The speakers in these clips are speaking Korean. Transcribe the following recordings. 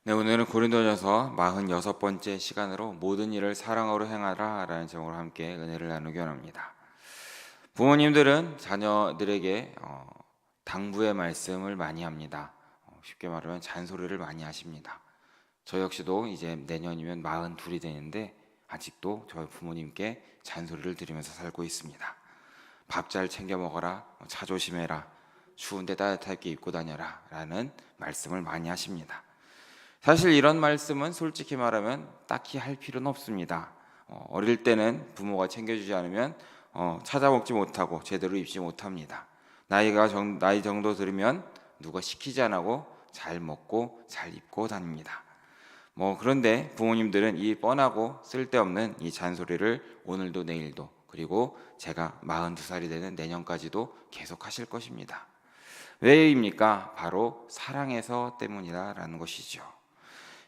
네, 오늘은 고린도전서 46번째 시간으로 모든 일을 사랑으로 행하라 라는 제목으로 함께 은혜를 나누기 원합니다. 부모님들은 자녀들에게 당부의 말씀을 많이 합니다. 쉽게 말하면 잔소리를 많이 하십니다. 저 역시도 이제 내년이면 42이 되는데 아직도 저희 부모님께 잔소리를 들으면서 살고 있습니다. 밥 잘 챙겨 먹어라, 차 조심해라, 추운데 따뜻하게 입고 다녀라 라는 말씀을 많이 하십니다. 사실 이런 말씀은 솔직히 말하면 딱히 할 필요는 없습니다. 어릴 때는 부모가 챙겨주지 않으면 찾아 먹지 못하고 제대로 입지 못합니다. 나이 정도 들으면 누가 시키지 않고 잘 먹고 잘 입고 다닙니다. 그런데 부모님들은 이 뻔하고 쓸데없는 이 잔소리를 오늘도 내일도 그리고 제가 42살이 되는 내년까지도 계속 하실 것입니다. 왜입니까? 바로 사랑해서 때문이다라는 것이죠.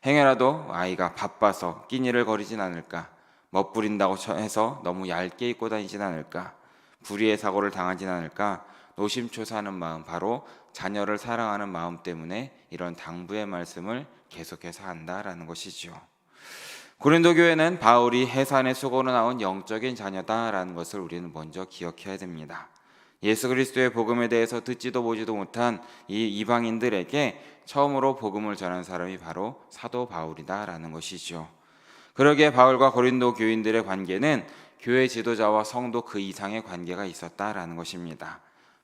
행여라도 아이가 바빠서 끼니를 거리진 않을까, 멋부린다고 해서 너무 얇게 입고 다니진 않을까, 불의의 사고를 당하진 않을까, 노심초사하는 마음, 바로 자녀를 사랑하는 마음 때문에 이런 당부의 말씀을 계속해서 한다라는 것이죠. 고린도 교회는 바울이 해산의 수고로 나온 영적인 자녀다라는 것을 우리는 먼저 기억해야 됩니다. 예수 그리스도의 복음에 대해서 듣지도 보지도 못한 이 이방인들에게 처음으로 복음을 전한 사람이 바로 사도 바울이다라는 것이죠. 그러기에 바울과 고린도 교인들의 관계는 교회 지도자와 성도 그 이상의 관계가 있었다라는 것입니다.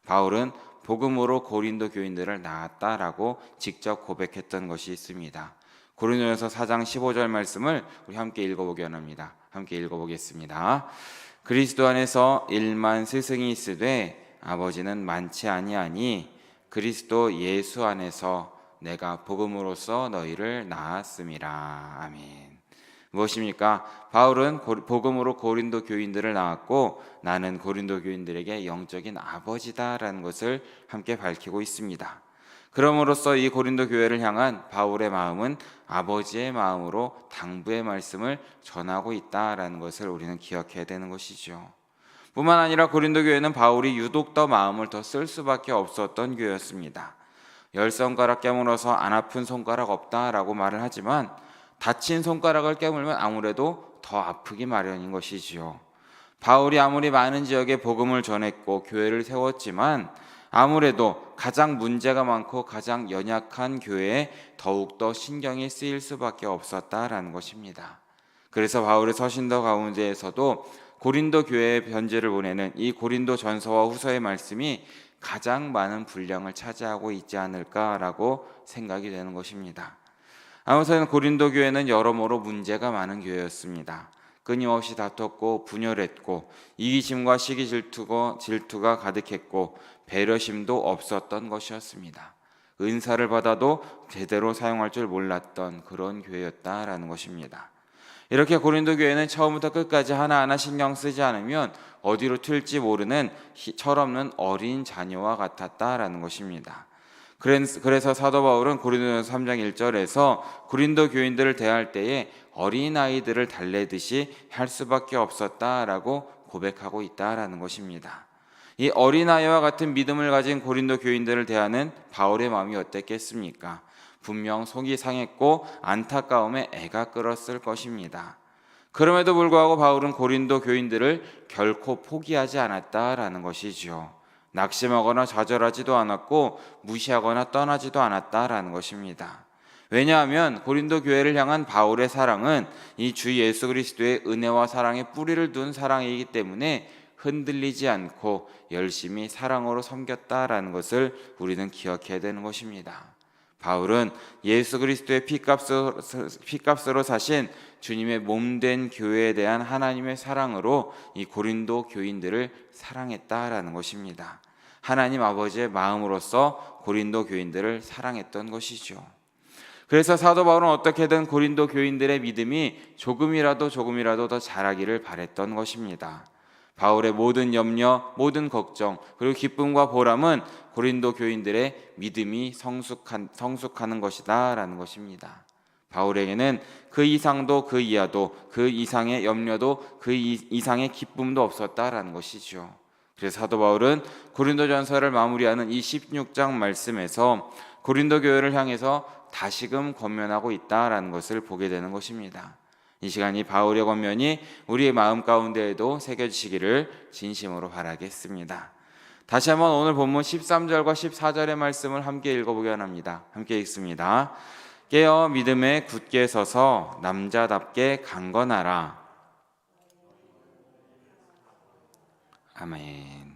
바울은 복음으로 고린도 교인들을 낳았다라고 직접 고백했던 것이 있습니다. 고린도전서 4장 15절 말씀을 우리 함께 읽어보기 원합니다. 함께 읽어보겠습니다. 그리스도 안에서 1만 스승이 있으되 아버지는 많지 아니하니 그리스도 예수 안에서 내가 복음으로써 너희를 낳았음이라. 아멘. 무엇입니까? 바울은 복음으로 고린도 교인들을 낳았고 나는 고린도 교인들에게 영적인 아버지다라는 것을 함께 밝히고 있습니다. 그럼으로써 이 고린도 교회를 향한 바울의 마음은 아버지의 마음으로 당부의 말씀을 전하고 있다라는 것을 우리는 기억해야 되는 것이죠. 뿐만 아니라 고린도 교회는 바울이 유독 더 마음을 더 쓸 수밖에 없었던 교회였습니다. 10손가락 깨물어서 안 아픈 손가락 없다라고 말을 하지만 다친 손가락을 깨물면 아무래도 더 아프기 마련인 것이지요. 바울이 아무리 많은 지역에 복음을 전했고 교회를 세웠지만 아무래도 가장 문제가 많고 가장 연약한 교회에 더욱더 신경이 쓰일 수밖에 없었다라는 것입니다. 그래서 바울의 서신서 가운데에서도 고린도 교회에 편지를 보내는 이 고린도 전서와 후서의 말씀이 가장 많은 분량을 차지하고 있지 않을까라고 생각이 되는 것입니다. 아무튼 고린도 교회는 여러모로 문제가 많은 교회였습니다. 끊임없이 다퉜고 분열했고 이기심과 시기 질투가 가득했고 배려심도 없었던 것이었습니다. 은사를 받아도 제대로 사용할 줄 몰랐던 그런 교회였다라는 것입니다. 이렇게 고린도 교회는 처음부터 끝까지 하나하나 신경 쓰지 않으면 어디로 튈지 모르는 철없는 어린 자녀와 같았다라는 것입니다. 그래서 사도 바울은 고린도전서 3장 1절에서 고린도 교인들을 대할 때에 어린아이들을 달래듯이 할 수밖에 없었다라고 고백하고 있다라는 것입니다. 이 어린아이와 같은 믿음을 가진 고린도 교인들을 대하는 바울의 마음이 어땠겠습니까? 분명 속이 상했고 안타까움에 애가 끓었을 것입니다. 그럼에도 불구하고 바울은 고린도 교인들을 결코 포기하지 않았다라는 것이지요. 낙심하거나 좌절하지도 않았고 무시하거나 떠나지도 않았다라는 것입니다. 왜냐하면 고린도 교회를 향한 바울의 사랑은 이 주 예수 그리스도의 은혜와 사랑에 뿌리를 둔 사랑이기 때문에 흔들리지 않고 열심히 사랑으로 섬겼다라는 것을 우리는 기억해야 되는 것입니다. 바울은 예수 그리스도의 피값으로 사신 주님의 몸된 교회에 대한 하나님의 사랑으로 이 고린도 교인들을 사랑했다라는 것입니다. 하나님 아버지의 마음으로서 고린도 교인들을 사랑했던 것이죠. 그래서 사도 바울은 어떻게든 고린도 교인들의 믿음이 조금이라도 더 자라기를 바랬던 것입니다. 바울의 모든 염려, 모든 걱정, 그리고 기쁨과 보람은 고린도 교인들의 믿음이 성숙하는 것이다라는 것입니다. 바울에게는 그 이상도 그 이하도 그 이상의 염려도 그 이상의 기쁨도 없었다라는 것이죠. 그래서 사도 바울은 고린도전서를 마무리하는 이 16장 말씀에서 고린도 교회를 향해서 다시금 권면하고 있다라는 것을 보게 되는 것입니다. 이 시간 이 바울의 권면이 우리의 마음 가운데에도 새겨지시기를 진심으로 바라겠습니다. 다시 한번 오늘 본문 13절과 14절의 말씀을 함께 읽어보기 원합니다. 함께 읽습니다. 깨어 믿음에 굳게 서서 남자답게 강건하라. 아멘.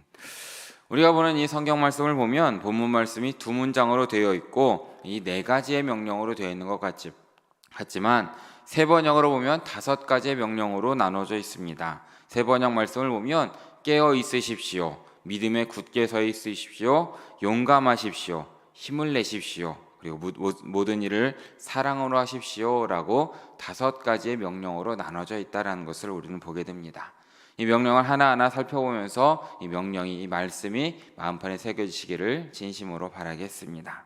우리가 보는 이 성경 말씀을 보면 본문 말씀이 두 문장으로 되어 있고 이 네 가지의 명령으로 되어 있는 것 같지만 세 번역으로 보면 다섯 가지의 명령으로 나눠져 있습니다. 세 번역 말씀을 보면 깨어 있으십시오, 믿음에 굳게 서 있으십시오, 용감하십시오, 힘을 내십시오, 그리고 모든 일을 사랑으로 하십시오라고 다섯 가지의 명령으로 나눠져 있다는 것을 우리는 보게 됩니다. 이 명령을 하나하나 살펴보면서 이 말씀이 마음판에 새겨지시기를 진심으로 바라겠습니다.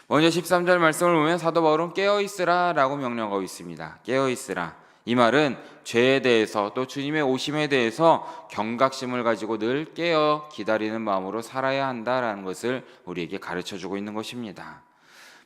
먼저 13절 말씀을 보면 사도 바울은 깨어있으라 라고 명령하고 있습니다. 깨어있으라. 이 말은 죄에 대해서 또 주님의 오심에 대해서 경각심을 가지고 늘 깨어 기다리는 마음으로 살아야 한다라는 것을 우리에게 가르쳐주고 있는 것입니다.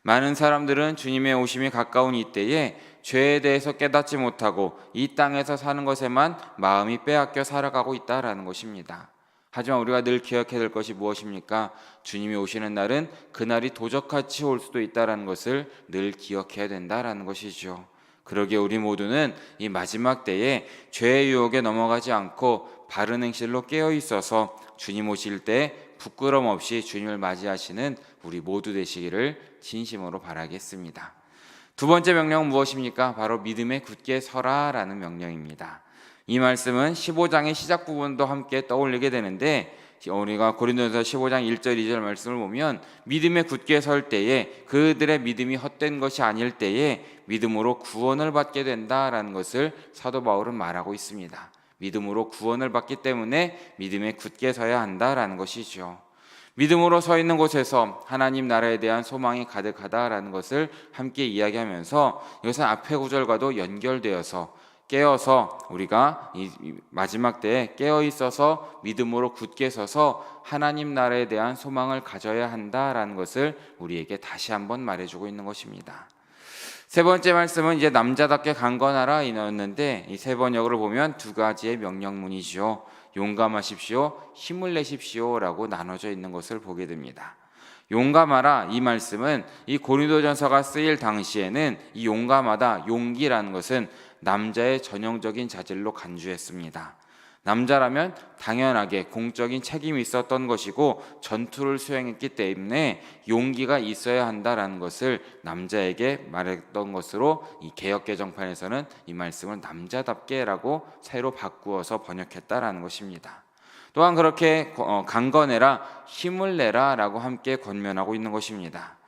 많은 사람들은 주님의 오심이 가까운 이때에 죄에 대해서 깨닫지 못하고 이 땅에서 사는 것에만 마음이 빼앗겨 살아가고 있다라는 것입니다. 하지만 우리가 늘 기억해야 될 것이 무엇입니까? 주님이 오시는 날은 그날이 도적같이 올 수도 있다라는 것을 늘 기억해야 된다라는 것이죠. 그러기에 우리 모두는 이 마지막 때에 죄의 유혹에 넘어가지 않고 바른 행실로 깨어 있어서 주님 오실 때 부끄럼 없이 주님을 맞이하시는 우리 모두 되시기를 진심으로 바라겠습니다. 두 번째 명령은 무엇입니까? 바로 믿음에 굳게 서라라는 명령입니다. 이 말씀은 15장의 시작 부분도 함께 떠올리게 되는데 우리가 고린도전서 15장 1절 2절 말씀을 보면 믿음에 굳게 설 때에 그들의 믿음이 헛된 것이 아닐 때에 믿음으로 구원을 받게 된다라는 것을 사도 바울은 말하고 있습니다. 믿음으로 구원을 받기 때문에 믿음에 굳게 서야 한다라는 것이죠. 믿음으로 서 있는 곳에서 하나님 나라에 대한 소망이 가득하다라는 것을 함께 이야기하면서 이것은 앞의 구절과도 연결되어서 깨어서 우리가 이 마지막 때에 깨어 있어서 믿음으로 굳게 서서 하나님 나라에 대한 소망을 가져야 한다라는 것을 우리에게 다시 한번 말해주고 있는 것입니다. 세 번째 말씀은 이제 남자답게 강건하라 이었는데 이 세 번역으로 보면 두 가지의 명령문이죠. 용감하십시오, 힘을 내십시오라고 나눠져 있는 것을 보게 됩니다. 용감하라 이 말씀은 이 고린도전서가 쓰일 당시에는 이 용감하다, 용기라는 것은 남자의 전형적인 자질로 간주했습니다. 남자라면 당연하게 공적인 책임이 있었던 것이고 전투를 수행했기 때문에 용기가 있어야 한다라는 것을 남자에게 말했던 것으로 이 개역개정판에서는 이 말씀을 남자답게라고 새로 바꾸어서 번역했다라는 것입니다. 또한 그렇게 강건해라, 힘을 내라 라고 함께 권면하고 있는 것입니다.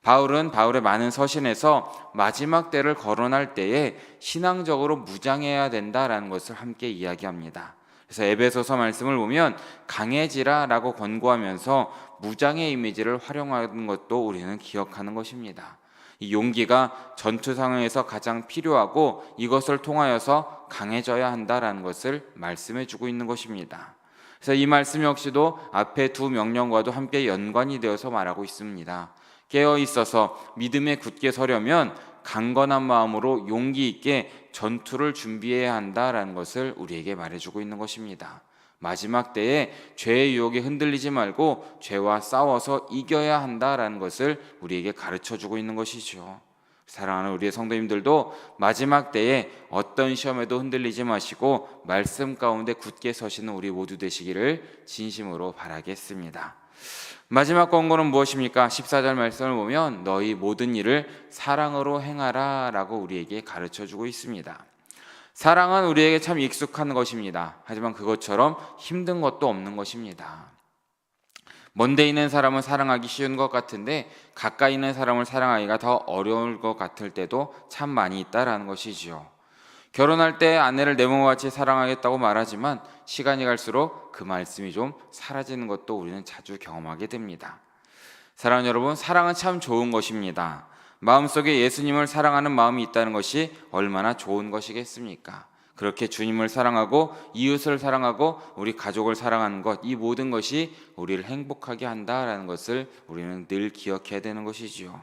바울은 바울의 많은 서신에서 마지막 때를 거론할 때에 신앙적으로 무장해야 된다라는 것을 함께 이야기합니다. 그래서 에베소서 말씀을 보면 강해지라 라고 권고하면서 무장의 이미지를 활용하는 것도 우리는 기억하는 것입니다. 이 용기가 전투 상황에서 가장 필요하고 이것을 통하여서 강해져야 한다라는 것을 말씀해 주고 있는 것입니다. 그래서 이 말씀 역시도 앞에 두 명령과도 함께 연관이 되어서 말하고 있습니다. 깨어 있어서 믿음에 굳게 서려면 강건한 마음으로 용기 있게 전투를 준비해야 한다라는 것을 우리에게 말해주고 있는 것입니다. 마지막 때에 죄의 유혹에 흔들리지 말고 죄와 싸워서 이겨야 한다라는 것을 우리에게 가르쳐주고 있는 것이죠. 사랑하는 우리의 성도님들도 마지막 때에 어떤 시험에도 흔들리지 마시고 말씀 가운데 굳게 서시는 우리 모두 되시기를 진심으로 바라겠습니다. 마지막 권고는 무엇입니까? 14절 말씀을 보면 너희 모든 일을 사랑으로 행하라 라고 우리에게 가르쳐주고 있습니다. 사랑은 우리에게 참 익숙한 것입니다. 하지만 그것처럼 힘든 것도 없는 것입니다. 먼데 있는 사람은 사랑하기 쉬운 것 같은데 가까이 있는 사람을 사랑하기가 더 어려울 것 같을 때도 참 많이 있다라는 것이지요. 결혼할 때 아내를 내 몸같이 사랑하겠다고 말하지만 시간이 갈수록 그 말씀이 좀 사라지는 것도 우리는 자주 경험하게 됩니다. 사랑하는 여러분, 사랑은 참 좋은 것입니다. 마음속에 예수님을 사랑하는 마음이 있다는 것이 얼마나 좋은 것이겠습니까? 그렇게 주님을 사랑하고 이웃을 사랑하고 우리 가족을 사랑하는 것, 이 모든 것이 우리를 행복하게 한다라는 것을 우리는 늘 기억해야 되는 것이지요.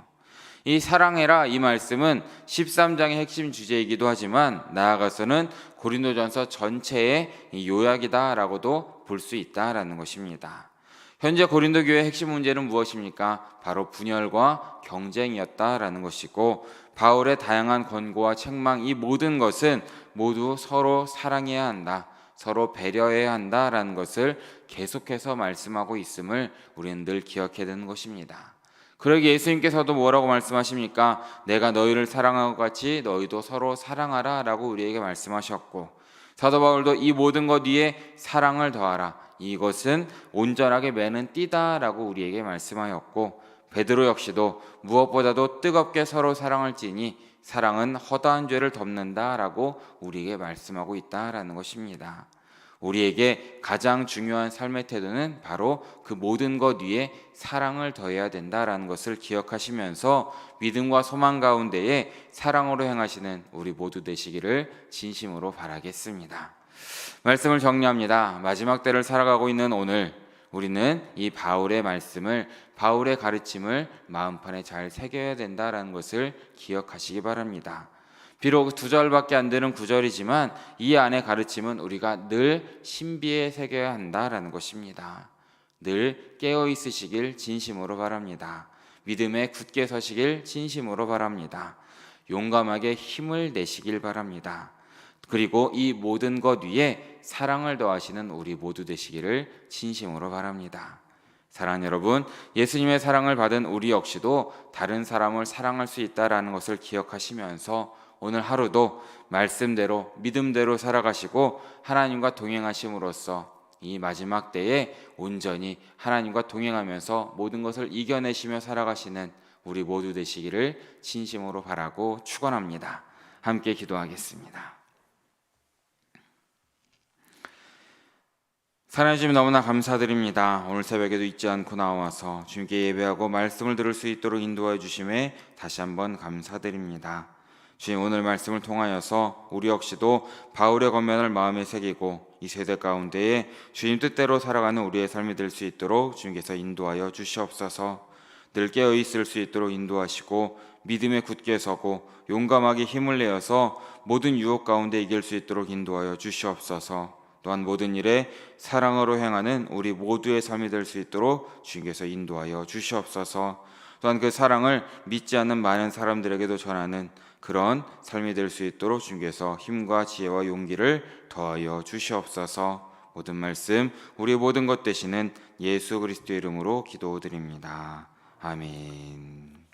이 사랑해라 이 말씀은 13장의 핵심 주제이기도 하지만 나아가서는 고린도전서 전체의 요약이다라고도 볼 수 있다라는 것입니다. 현재 고린도 교회의 핵심 문제는 무엇입니까? 바로 분열과 경쟁이었다라는 것이고, 바울의 다양한 권고와 책망, 이 모든 것은 모두 서로 사랑해야 한다, 서로 배려해야 한다라는 것을 계속해서 말씀하고 있음을 우리는 늘 기억해야 되는 것입니다. 그러기에 예수님께서도 뭐라고 말씀하십니까? 내가 너희를 사랑한 것 같이 너희도 서로 사랑하라 라고 우리에게 말씀하셨고, 사도 바울도 이 모든 것 위에 사랑을 더하라, 이것은 온전하게 매는 띠다 라고 우리에게 말씀하였고, 베드로 역시도 무엇보다도 뜨겁게 서로 사랑을 지니 사랑은 허다한 죄를 덮는다 라고 우리에게 말씀하고 있다라는 것입니다. 우리에게 가장 중요한 삶의 태도는 바로 그 모든 것 위에 사랑을 더해야 된다라는 것을 기억하시면서 믿음과 소망 가운데에 사랑으로 행하시는 우리 모두 되시기를 진심으로 바라겠습니다. 말씀을 정리합니다. 마지막 때를 살아가고 있는 오늘, 우리는 이 바울의 말씀을, 바울의 가르침을 마음판에 잘 새겨야 된다라는 것을 기억하시기 바랍니다. 비록 2절밖에 안 되는 9절이지만 이 안의 가르침은 우리가 늘 신비에 새겨야 한다라는 것입니다. 늘 깨어 있으시길 진심으로 바랍니다. 믿음에 굳게 서시길 진심으로 바랍니다. 용감하게 힘을 내시길 바랍니다. 그리고 이 모든 것 위에 사랑을 더하시는 우리 모두 되시기를 진심으로 바랍니다. 사랑하는 여러분, 예수님의 사랑을 받은 우리 역시도 다른 사람을 사랑할 수 있다는 것을 기억하시면서 오늘 하루도 말씀대로 믿음대로 살아가시고 하나님과 동행하심으로써 이 마지막 때에 온전히 하나님과 동행하면서 모든 것을 이겨내시며 살아가시는 우리 모두 되시기를 진심으로 바라고 축원합니다. 함께 기도하겠습니다. 사랑해 주님 너무나 감사드립니다. 오늘 새벽에도 잊지 않고 나와서 주님께 예배하고 말씀을 들을 수 있도록 인도하여 주심에 다시 한번 감사드립니다. 주님, 오늘 말씀을 통하여서 우리 역시도 바울의 권면을 마음에 새기고 이 세대 가운데에 주님 뜻대로 살아가는 우리의 삶이 될 수 있도록 주님께서 인도하여 주시옵소서. 늘 깨어 있을 수 있도록 인도하시고 믿음에 굳게 서고 용감하게 힘을 내어서 모든 유혹 가운데 이길 수 있도록 인도하여 주시옵소서. 또한 모든 일에 사랑으로 행하는 우리 모두의 삶이 될 수 있도록 주님께서 인도하여 주시옵소서. 또한 그 사랑을 믿지 않는 많은 사람들에게도 전하는 그런 삶이 될 수 있도록 주님께서 힘과 지혜와 용기를 더하여 주시옵소서. 모든 말씀 우리의 모든 것 되시는 예수 그리스도의 이름으로 기도드립니다. 아멘.